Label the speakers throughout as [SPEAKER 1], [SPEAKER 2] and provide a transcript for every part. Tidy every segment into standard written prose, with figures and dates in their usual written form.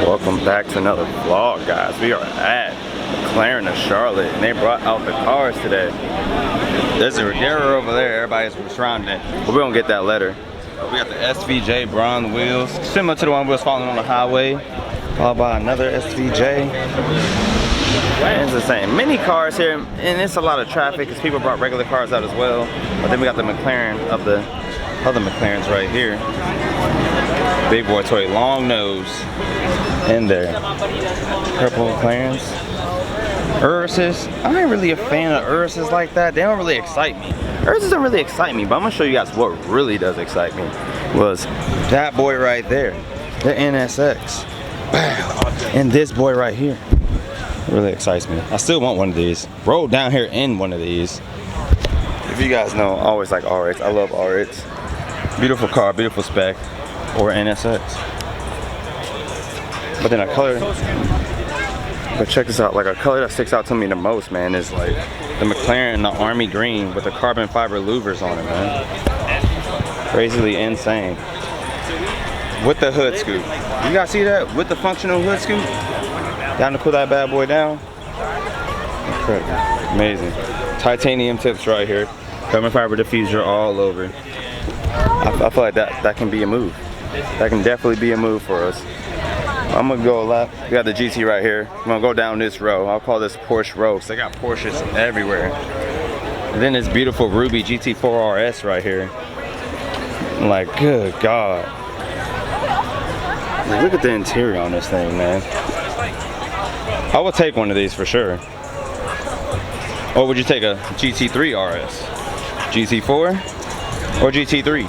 [SPEAKER 1] Welcome back to another vlog, guys. We are at Mcleran of Charlotte, and they brought out the cars today. There's a Regera over there, everybody's surrounding it, but we don't get that letter. We got the SVJ bronze wheels, similar to the one we was following on the highway, followed by another SVJ. It's the same. Many cars here, and it's a lot of traffic because people brought regular cars out as well. But then we got the Mcleran of the other Mclarens right here. Big boy toy, long nose in there. Purple Mclarens. Ursus. I ain't really a fan of Ursus like that. They don't really excite me. Ursus don't really excite me, but I'm gonna show you guys what really does excite me. Was that boy right there, the NSX. And this boy right here. It really excites me. I still want one of these. Rode down here in one of these. If you guys know, I always like R8s. I love R8s. Beautiful car, beautiful spec, or NSX. But then a color, but check this out, like a color that sticks out to me the most, man, is like the Mcleran, the army green with the carbon fiber louvers on it, man. Crazily insane. With the hood scoop. You guys see that? With the functional hood scoop? Down to cool that bad boy down. Incredible. Amazing. Titanium tips right here. Carbon fiber diffuser all over. I feel like that can be a move. That can definitely be a move for us. I'm gonna go left. We got the GT right here. I'm gonna go down this row. I'll call this Porsche row because they got Porsches everywhere. And then this beautiful Ruby GT4 RS right here. I'm like, good God. Like, look at the interior on this thing, man. I would take one of these for sure. Or would you take a GT3 RS? GT4 or GT3?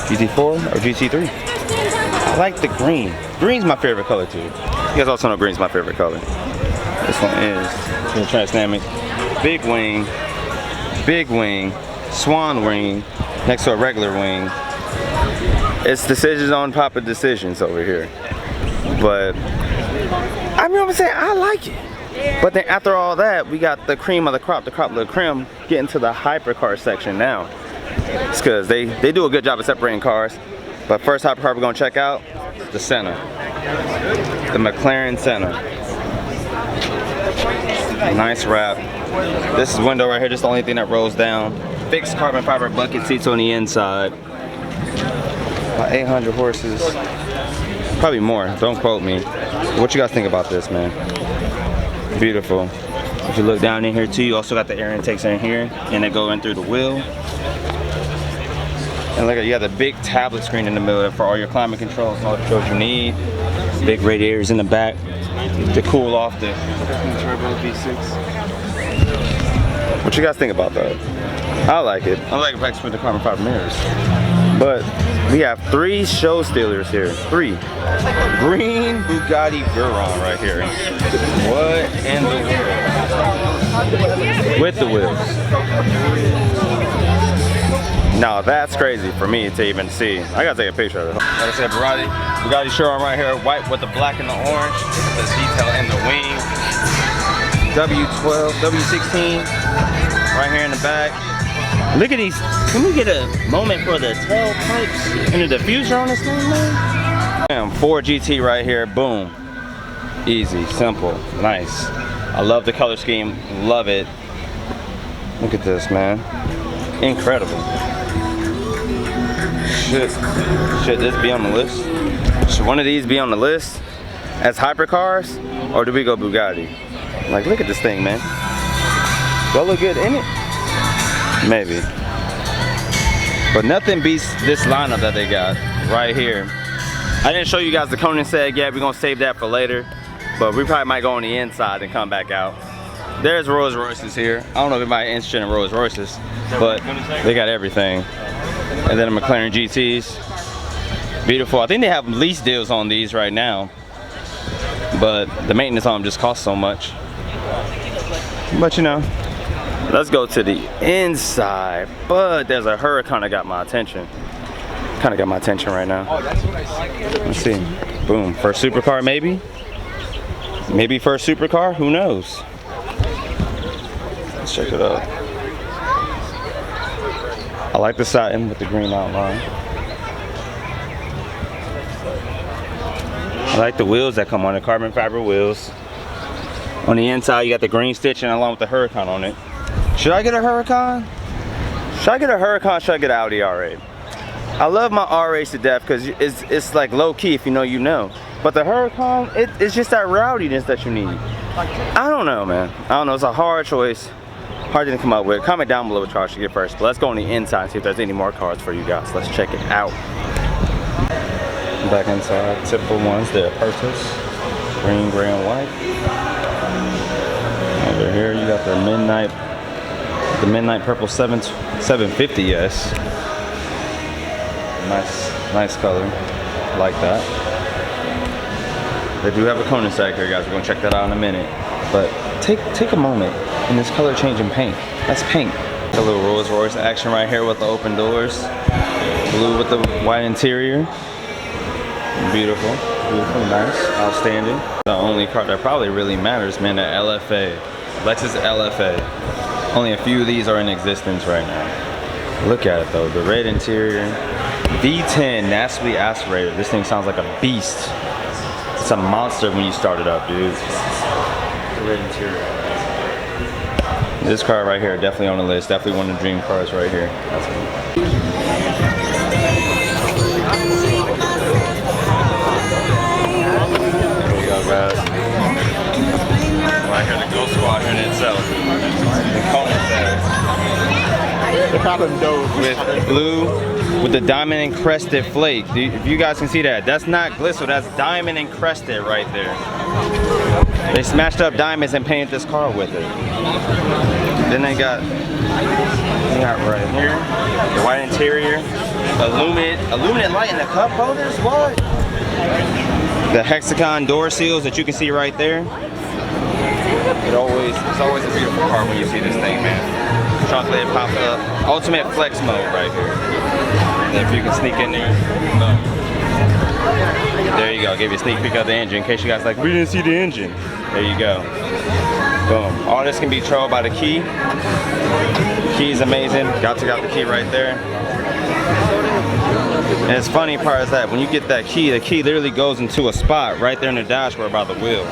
[SPEAKER 1] GT4 or GT3? I like the green. Green's my favorite color too. You guys also know green's my favorite color. This one is Transdynamic. Big wing, swan wing, next to a regular wing. It's decisions on top of decisions over here. But I mean, I'm saying I like it. But then after all that, we got the cream of the crop of the creme, getting to the hypercar section now. It's because they do a good job of separating cars. But first hypercar we're gonna check out, the Senna. The Mcleran Senna. Nice wrap. This is window right here, just the only thing that rolls down. Fixed carbon fiber bucket seats on the inside. About 800 horses. Probably more, don't quote me. What you guys think about this, man? Beautiful. If you look down in here too, you also got the air intakes in here, and they go in through the wheel. And look at, you got the big tablet screen in the middle for all your climate controls and all the controls you need. Big radiators in the back to cool off the turbo V6. What you guys think about that? I like it. I like it with the carbon fiber mirrors. But we have 3 show stealers here. 3. Green Bugatti Veyron right here. What in the world? With the wheels. Now that's crazy for me to even see. I gotta take a picture of it. Like I said, Bugatti Chiron right here, white with the black and the orange. The detail in the wing. W12, W16, right here in the back. Look at these. Can we get a moment for the tailpipes and the diffuser on this thing, man? Damn, 4 GT right here, boom. Easy, simple, nice. I love the color scheme, love it. Look at this, man. Incredible. Should this be on the list? Should one of these be on the list as hypercars, or do we go Bugatti? Like, look at this thing, man. Do I look good in it? Maybe. But nothing beats this lineup that they got right here. I didn't show you guys the Koenigsegg yet. We're gonna save that for later. But we probably might go on the inside and come back out. There's Rolls Royces here. I don't know if anybody interested in Rolls Royces, but they got everything. And then the Mcleran GTs. Beautiful. I think they have lease deals on these right now. But the maintenance on them just costs so much. But you know, let's go to the inside. But there's a Huracan that got my attention. Kind of got my attention right now. Let's see. Boom. First supercar, maybe? Maybe first supercar? Who knows? Let's check it out. I like the satin with the green outline. I like the wheels that come on it, carbon fiber wheels. On the inside, you got the green stitching along with the Huracan on it. Should I get a Huracan? Should I get a Huracan? Should I get an Audi R8? I love my R8s to death because it's like low key if you know, you know. But the Huracan, it's just that rowdiness that you need. I don't know, man. I don't know. It's a hard choice. Hard to come up with. Comment down below what car you should get first. But let's go on the inside and see if there's any more cars for you guys. Let's check it out. Back inside, typical ones. They're purchase. Green, gray, and white. Over here, you got the midnight purple 750S. Nice color. Like that. They do have a Koenigsegg here, guys. We're gonna check that out in a minute. But take a moment in this color changing paint. That's pink. A little Rolls Royce action right here with the open doors. Blue with the white interior. Beautiful, nice, outstanding. The only car that probably really matters, man, the LFA. Lexus LFA. Only a few of these are in existence right now. Look at it though, the red interior. V10 naturally aspirated. This thing sounds like a beast. It's a monster when you start it up, dude. The red interior. This car right here, definitely on the list. Definitely one of the dream cars right here. That's cool. There you go, guys. Right here, the Ghost Squadron itself. The Koenigsegg. With blue, with the diamond encrusted flake. If you guys can see that, that's not glycerol, that's diamond encrusted right there. They smashed up diamonds and painted this car with it. Then they got right here, the white interior, illuminate light in the cup holders, what? The hexagon door seals that you can see right there. It's always a beautiful car when you see this thing, man. Trunk lid pops up. Ultimate flex mode right here. And if you can sneak in there, boom. There you go. Give you a sneak peek of the engine in case you guys like, we didn't see the engine. There you go. Boom. All this can be controlled by the key. Key is amazing. Got the key right there. And it's funny part is that when you get that key, the key literally goes into a spot right there in the dashboard by the wheel.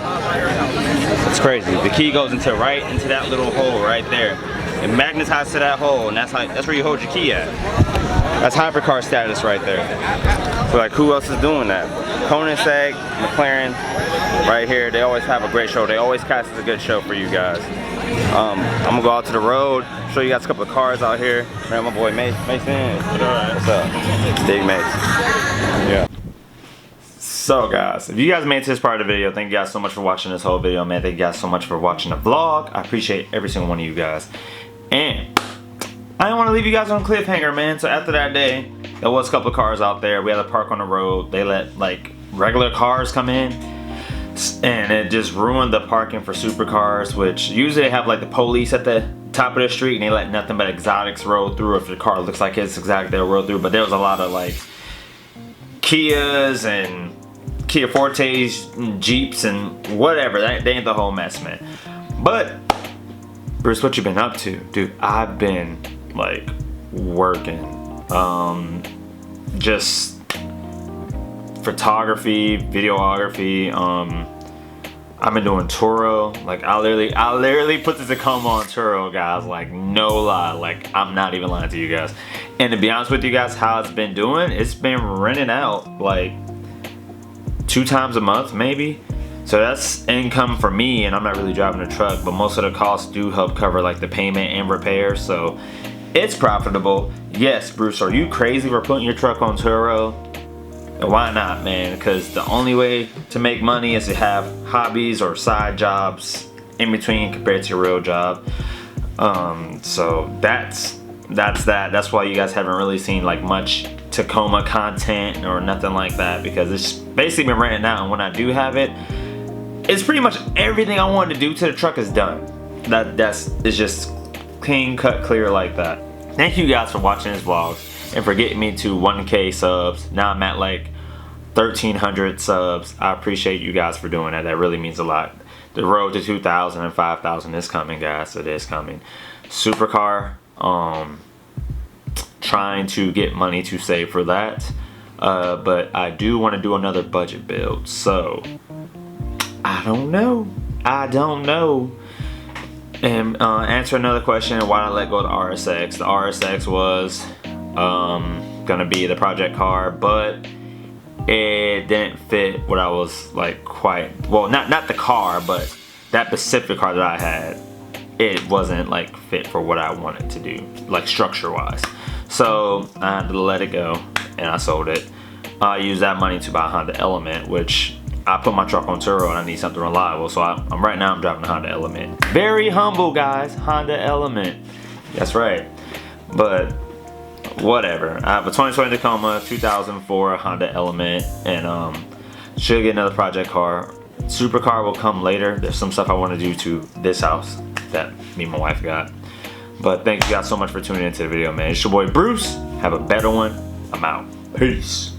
[SPEAKER 1] It's crazy. The key goes right into that little hole right there. It magnetizes to that hole, and that's where you hold your key at. That's hypercar status right there. So like, who else is doing that? Koenigsegg, Mcleran, right here. They always have a great show. They always cast a good show for you guys. I'm gonna go out to the road, show you guys a couple of cars out here. Man, my boy Mason. What's up? Big Mace. Yeah. So guys, if you guys made it to this part of the video, thank you guys so much for watching this whole video, man. Thank you guys so much for watching the vlog. I appreciate every single one of you guys. And I don't want to leave you guys on a cliffhanger, man. So after that day, there was a couple of cars out there. We had to park on the road. They let like regular cars come in, and it just ruined the parking for supercars, which usually they have like the police at the top of the street and they let nothing but exotics roll through. If your car looks like it's exotic, they'll roll through. But there was a lot of like Kias and Kia Fortes and Jeeps and whatever. They ain't the whole mess, man. But Bruce, what you been up to? Dude, I've been like working. Just photography, videography. I've been doing Turo. Like I literally put this Tacoma on Turo, guys. Like no lie. Like I'm not even lying to you guys. And to be honest with you guys, how it's been doing, it's been renting out like 2 times a month maybe. So that's income for me, and I'm not really driving a truck, but most of the costs do help cover like the payment and repairs, so it's profitable. Yes, Bruce, are you crazy for putting your truck on Turo? Why not, man? Because the only way to make money is to have hobbies or side jobs in between compared to your real job. So that's that. That's why you guys haven't really seen like much Tacoma content or nothing like that, because it's basically been renting out, and when I do have it, it's pretty much everything I wanted to do to the truck is done. It's just clean cut clear like that. Thank you guys for watching this vlog and for getting me to 1K subs. Now I'm at like 1,300 subs. I appreciate you guys for doing that. That really means a lot. The road to 2,000 and 5,000 is coming, guys. It is coming. Supercar, trying to get money to save for that.
[SPEAKER 2] But I do want to do another budget build, so I don't know. And answer another question, why did I let go of the RSX? The RSX was gonna be the project car, but it didn't fit what I was like not the car, but that specific car that I had, it wasn't like fit for what I wanted to do, like structure wise. So I had to let it go and I sold it. I used that money to buy a Honda Element, which I put my truck on Turo and I need something reliable. So right now I'm driving a Honda Element. Very humble, guys, Honda Element. That's right. But whatever. I have a 2020 Tacoma, 2004 Honda Element, and should get another project car. Supercar will come later. There's some stuff I want to do to this house that me and my wife got. But thank you guys so much for tuning into the video, man. It's your boy Bruce. Have a better one. I'm out. Peace.